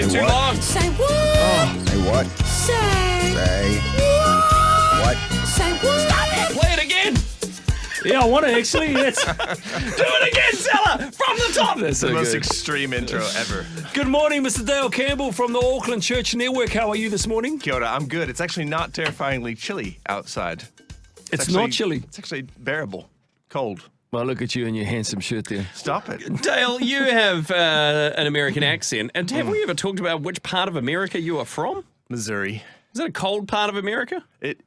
been too long. Say what? Say what? Say What? Say what? Stop it! Play it again. Yeah, I want to actually. That's Do it again, Stella, from the top. that's The so most good. extreme intro ever. Good morning, Mr. Dale Campbell from the Auckland Church Network. How are you this morning? Kia ora, I'm good. It's actually not terrifyingly chilly outside. It's actually- not chilly. It's actually bearable. Cold. Well, look at you in your handsome shirt there. Stop it. Dale, you have an American accent. And have we ever talked about which part of America you are from? Missouri. Is it a cold part of America?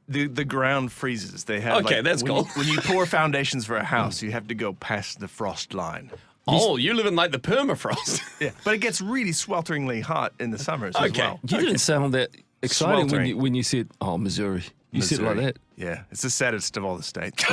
The ground freezes. They have Okay, that's when cool. when you pour foundations for a house, you have to go past the frost line. Oh, you live in like the permafrost. Yeah, but it gets really swelteringly hot in the summers as Okay. well. You didn't sound that exciting Sweltering. when you said, "Oh, Missouri." You said it like Missouri. that. Yeah, it's the saddest of all the states.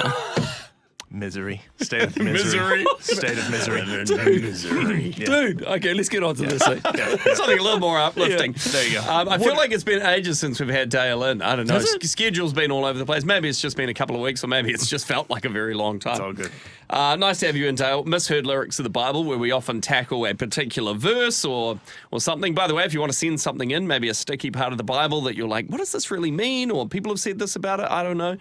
Misery. State of misery. Misery. State of misery. Missouri. Yeah. Dude, okay, let's get on to this. Something a little more uplifting. There you go. I feel like it's been ages since we've had Dale in. I don't know. Has it? Schedule's been all over the place. Maybe it's just been a couple of weeks, or maybe it's just felt like a very long time. It's all good. Nice to have you in, Dale. Misheard lyrics of the Bible, where we often tackle a particular verse or something. By the way, if you want to send something in, maybe a sticky part of the Bible that you're like, what does this really mean? Or people have said this about it. I don't know.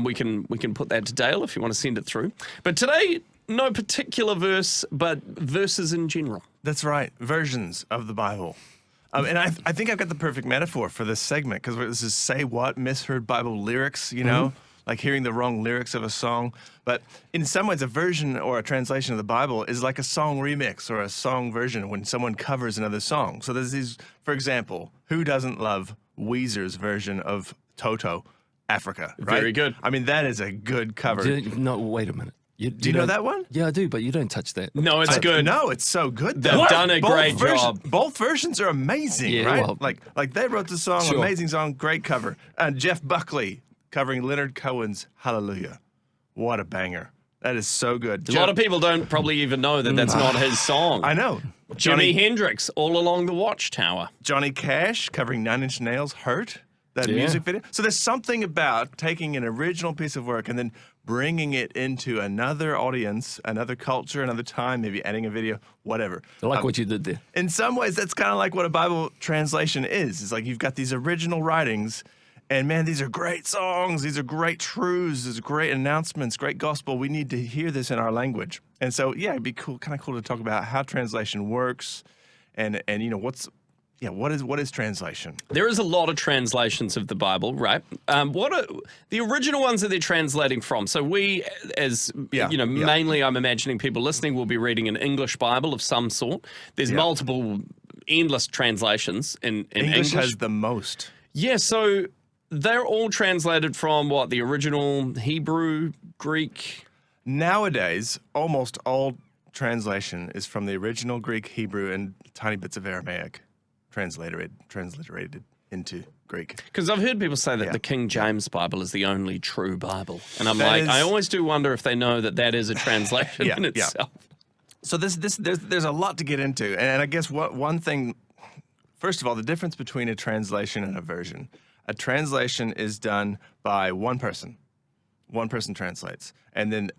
We can put that to Dale if you want to send it through. But today, no particular verse, but verses in general. That's right. Versions of the Bible. And I think I've got the perfect metaphor for this segment because this is say what, misheard Bible lyrics, you know, like hearing the wrong lyrics of a song. But in some ways, a version or a translation of the Bible is like a song remix or a song version when someone covers another song. So there's these, for example, who doesn't love Weezer's version of Toto, Africa, right? Very good. I mean, that is a good cover. No, wait a minute. Do you know that one? Yeah, I do, but you don't touch that. No, it's good. No, it's so good. They've though. done a Both great job. Both versions are amazing, Yeah, right? well- like they wrote the song, Sure. amazing song, great cover. And Jeff Buckley covering Leonard Cohen's Hallelujah. What a banger. That is so good. A lot of people don't probably even know that that's not his song. I know. Jimi Hendrix, All Along the Watchtower. Johnny Cash covering Nine Inch Nails' Hurt, that Yeah. music video. So there's something about taking an original piece of work and then bringing it into another audience, another culture, another time, maybe adding a video, whatever. I like what you did there. In some ways, that's kind of like what a Bible translation is. It's like you've got these original writings, and man, these are great songs. These are great truths. These are great announcements, great gospel. We need to hear this in our language. And so, yeah, it'd be cool, kind of cool to talk about how translation works, and you know what is translation? There is a lot of translations of the Bible, right? What are the original ones that they're translating from? So we, as mainly I'm imagining people listening will be reading an English Bible of some sort. There's multiple, endless translations in English. Has the most. Yeah, so they're all translated from what? The original Hebrew, Greek? Nowadays, almost all translation is from the original Greek, Hebrew, and tiny bits of Aramaic transliterated into Greek. Because I've heard people say that the King James Bible is the only true Bible. And I'm That like, is- I always do wonder if they know that that is a translation in itself. So there's a lot to get into, and I guess one thing. First of all, the difference between a translation and a version. A translation is done by one person. One person translates. And then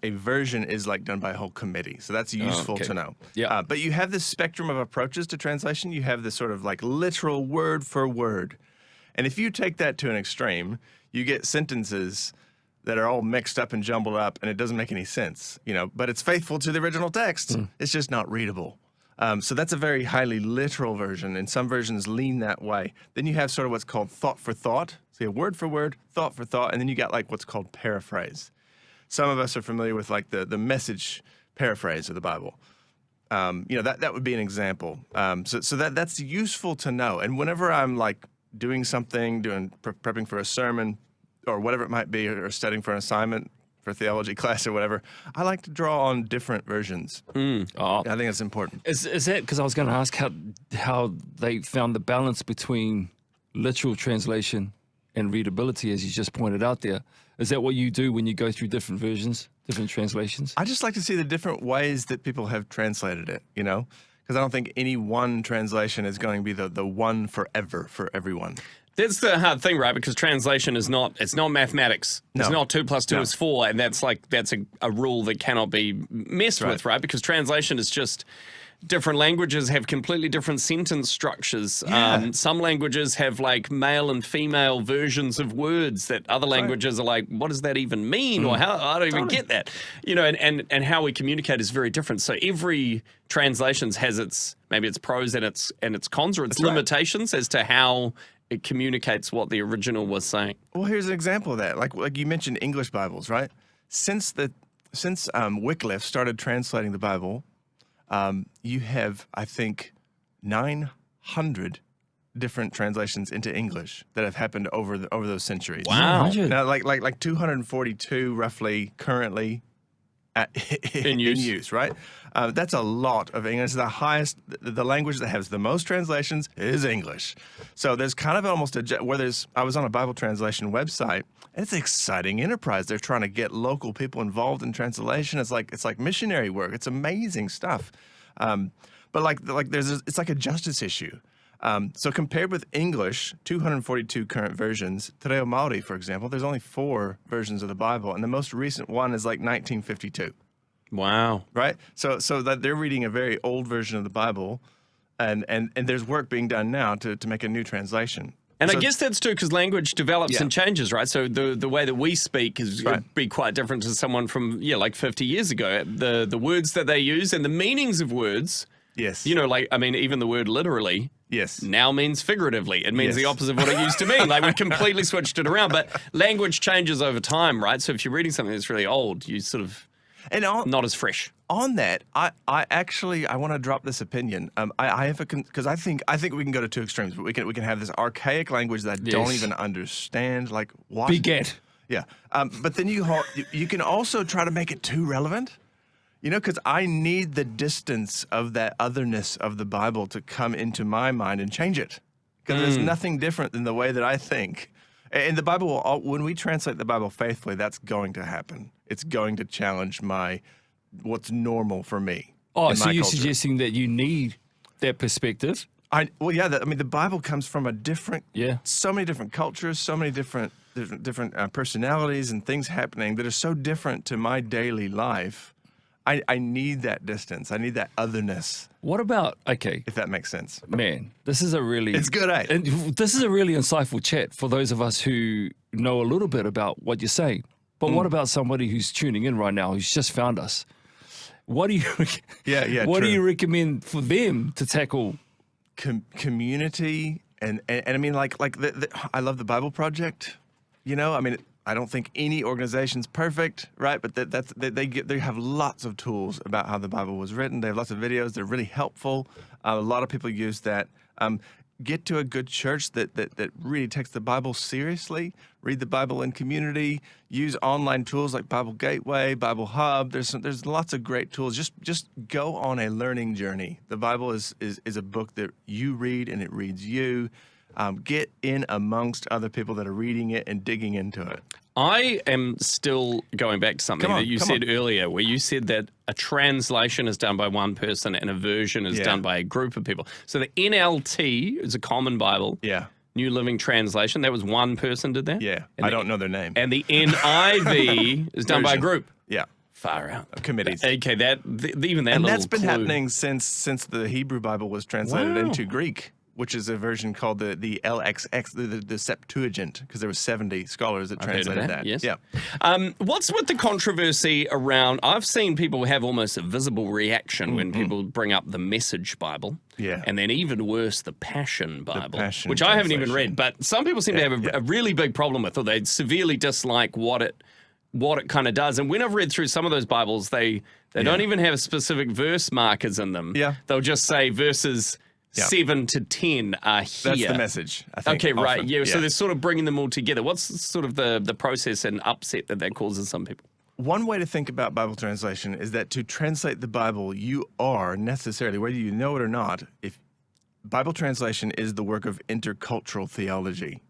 a version is like done by a whole committee. So that's useful okay. to know. Yeah. But you have this spectrum of approaches to translation. You have this sort of like literal word for word. And if you take that to an extreme, you get sentences that are all mixed up and jumbled up, and it doesn't make any sense, you know, but it's faithful to the original text. It's just not readable. So that's a very highly literal version, and some versions lean that way. Then you have sort of what's called thought for thought. So you have word for word, thought for thought, and then you got like what's called paraphrase. Some of us are familiar with like the Message paraphrase of the Bible. You know, that would be an example. So that's useful to know. And whenever I'm like doing something, prepping for a sermon or whatever it might be, or studying for an assignment for theology class or whatever, I like to draw on different versions. Oh. I think that's important. Is that because I was going to ask how they found the balance between literal translation and readability, as you just pointed out there? Is that what you do when you go through different versions, different translations? I just like to see the different ways that people have translated it, you know? Because I don't think any one translation is going to be the one forever for everyone. That's the hard thing, right? Because translation is not mathematics. It's No. not 2 + 2 No. is 4, and that's a rule that cannot be messed with, right? Because translation is just different languages have completely different sentence structures. Yeah. Some languages have like male and female versions of words that other languages are like, what does that even mean? Or how, I don't even get that. You know, and how we communicate is very different. So every translations has its, maybe its pros and its cons or its limitations as to how it communicates what the original was saying. Well, here's an example of that. Like you mentioned English Bibles, right? Since Wycliffe started translating the Bible, you have, I think, 900 different translations into English that have happened over those centuries. Wow. Now, like 242 roughly currently in use, right? That's a lot of English. The highest, the language that has the most translations is English. So there's kind of almost I was on a Bible translation website, and it's an exciting enterprise. They're trying to get local people involved in translation. It's like missionary work. It's amazing stuff. But it's like a justice issue. So compared with English, 242 current versions, Te Reo Māori, for example, there's only 4 versions of the Bible, and the most recent one is like 1952. Wow. Right? So that they're reading a very old version of the Bible, and there's work being done now to make a new translation. And So- I guess that's true because language develops Yeah. and changes, right? So the way that we speak is Right. be quite different to someone from, like 50 years ago. The words that they use and the meanings of words, Yes. you know, like, I mean, even the word literally Yes. now means figuratively. It means Yes. the opposite of what it used to mean. Like, we completely switched it around. But language changes over time, right? So if you're reading something that's really old, you sort of And not as fresh. on that, I want to drop this opinion. I have because I think we can go to two extremes. But we can have this archaic language that I don't Yes. even understand. Like what? Beget. Yeah. But then you can also try to make it too relevant. You know, because I need the distance of that otherness of the Bible to come into my mind and change it. Because there's nothing different than the way that I think. And the Bible, when we translate the Bible faithfully, that's going to happen. It's going to challenge what's normal for me. Oh, in so my you're culture. suggesting that you need that perspective? The Bible comes from Yeah. so many different cultures, so many different personalities and things happening that are so different to my daily life. I need that distance. I need that otherness, What about, okay, if that makes sense. man, this is a really... It's good, eh? And this is a really insightful chat for those of us who know a little bit about what you're saying. But what about somebody who's tuning in right now, who's just found us? What do you What do true. you recommend for them to tackle? Community and I mean I love the Bible Project. You know, I mean, I don't think any organization's perfect, right? But they have lots of tools about how the Bible was written. They have lots of videos. They're really helpful. A lot of people use that. Get to a good church that really takes the Bible seriously. Read the Bible in community. Use online tools like Bible Gateway, Bible Hub. There's lots of great tools. Just go on a learning journey. The Bible is a book that you read and it reads you. Get in amongst other people that are reading it and digging into it. I am still going back to something that you said earlier, where you said that a translation is done by one person and a version is done by a group of people. So the NLT is a common Bible. Yeah. New Living Translation. That was one person did that? Yeah. And I don't know their name. And the NIV is done by a Version. group. Yeah. Far out. Committees. Okay, even that And little that's been clue. happening since the Hebrew Bible was translated Wow. into Greek, which is a version called the LXX, the Septuagint, because there were 70 scholars that I've heard of translated that. Yes. Yeah. What's with the controversy around? I've seen people have almost a visible reaction when people bring up the Message Bible. Yeah. And then even worse, the Passion Bible, Passion which I haven't even translation. read. But some people seem to have a really big problem with, or they severely dislike what it kind of does. And when I've read through some of those Bibles, they don't even have specific verse markers in them. Yeah. They'll just say verses 7 to 10 are here. That's the message, I think. Okay, right. often. Yeah. So they're sort of bringing them all together. What's sort of the process and upset that causes some people? One way to think about Bible translation is that to translate the Bible, you are necessarily, whether you know it or not, if Bible translation is the work of intercultural theology.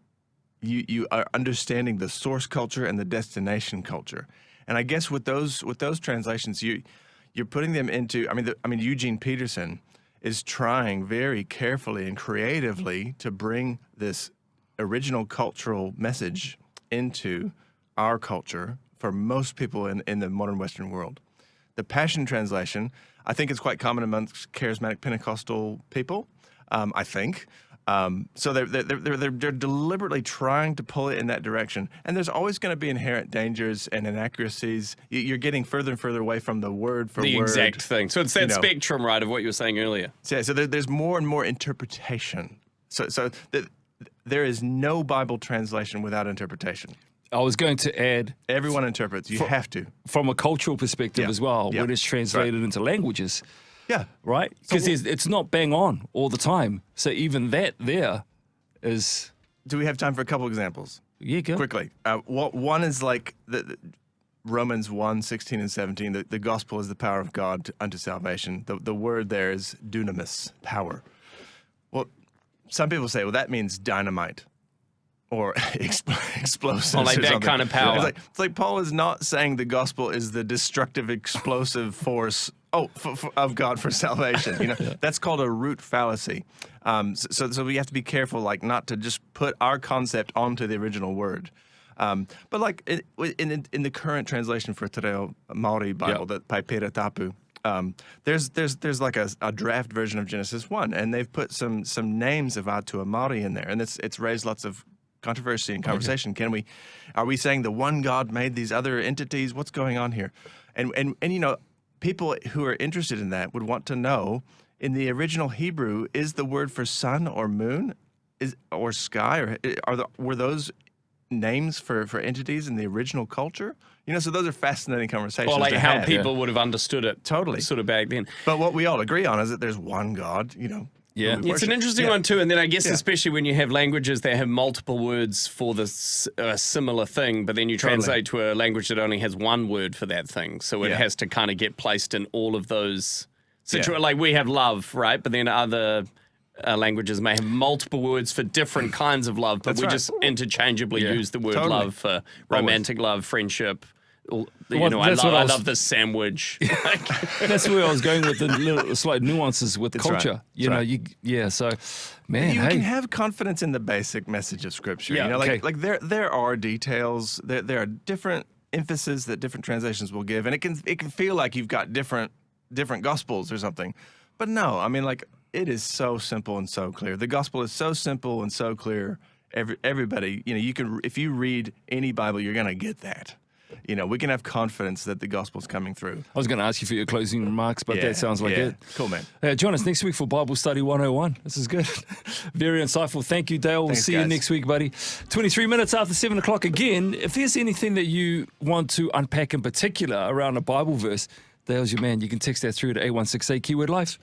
You are understanding the source culture and the destination culture. And I guess with those translations, you're putting them into, I mean Eugene Peterson is trying very carefully and creatively to bring this original cultural message into our culture for most people in the modern Western world. The Passion Translation, I think it's quite common amongst charismatic Pentecostal people. I think. So they're deliberately trying to pull it in that direction, and there's always going to be inherent dangers and inaccuracies. You're getting further and further away from the word for The word. exact thing. So it's that spectrum, right, of what you were saying earlier. So there's more and more interpretation. So there is no Bible translation without interpretation. I was going to add, Everyone interprets. You have to. from a cultural perspective Yeah. as well, Yeah. when it's translated into languages, Yeah. right? Because it's not bang on all the time. So even that there is, Do we have time for a couple examples? yeah, good. Quickly. One is like the Romans 1:16 and 17. The gospel is the power of God unto salvation. The word there is dunamis, power. Well, some people say, well, that means dynamite or explosives. Or like or that something. kind of power. It's like Paul is not saying the gospel is the destructive, explosive force of God for salvation. That's called a root fallacy. So we have to be careful, like not to just put our concept onto the original word. But like in the current translation for Te Reo Māori Bible, the Paipera Tapu, there's like a draft version of Genesis 1, and they've put some names of Atua Māori in there, and it's raised lots of controversy and conversation. Are we saying the one God made these other entities? What's going on here? And people who are interested in that would want to know, in the original Hebrew, is the word for sun or moon or sky, or were those names for entities in the original culture? So those are fascinating conversations. Or like to how have. people would have understood it. Totally. Sort of back then. But what we all agree on is that there's one God, Yeah. who we It's an worship. interesting Yeah. one too, and then I guess Yeah. especially when you have languages that have multiple words for this similar thing, but then you translate to a language that only has one word for that thing, so it Yeah. has to kind of get placed in all of those situations. Yeah. Like we have love, right? But then other languages may have multiple words for different kinds of love, but That's we right. just interchangeably Yeah. use the word Totally. love for romantic love, friendship. Well, I that's what I was- love this sandwich. That's where I was going with the little slight nuances with right. culture. That's So, man, You hey, can have confidence in the basic message of Scripture. Yeah, okay. Like there are details. There are different emphasis that different translations will give, and it can feel like you've got different gospels or something. But no, I mean, like, it is so simple and so clear. The gospel is so simple and so clear. Everybody, you can, if you read any Bible, you're gonna get that. We can have confidence that the gospel's coming through. I was going to ask you for your closing remarks, but that sounds like it. Cool, man. Join us next week for Bible Study 101. This is good. Very insightful. Thank you, Dale. We'll Thanks, see you guys. next week, buddy. 23 minutes after 7 o'clock again. If there's anything that you want to unpack in particular around a Bible verse, Dale's your man. You can text that through to 8168 Keyword Life.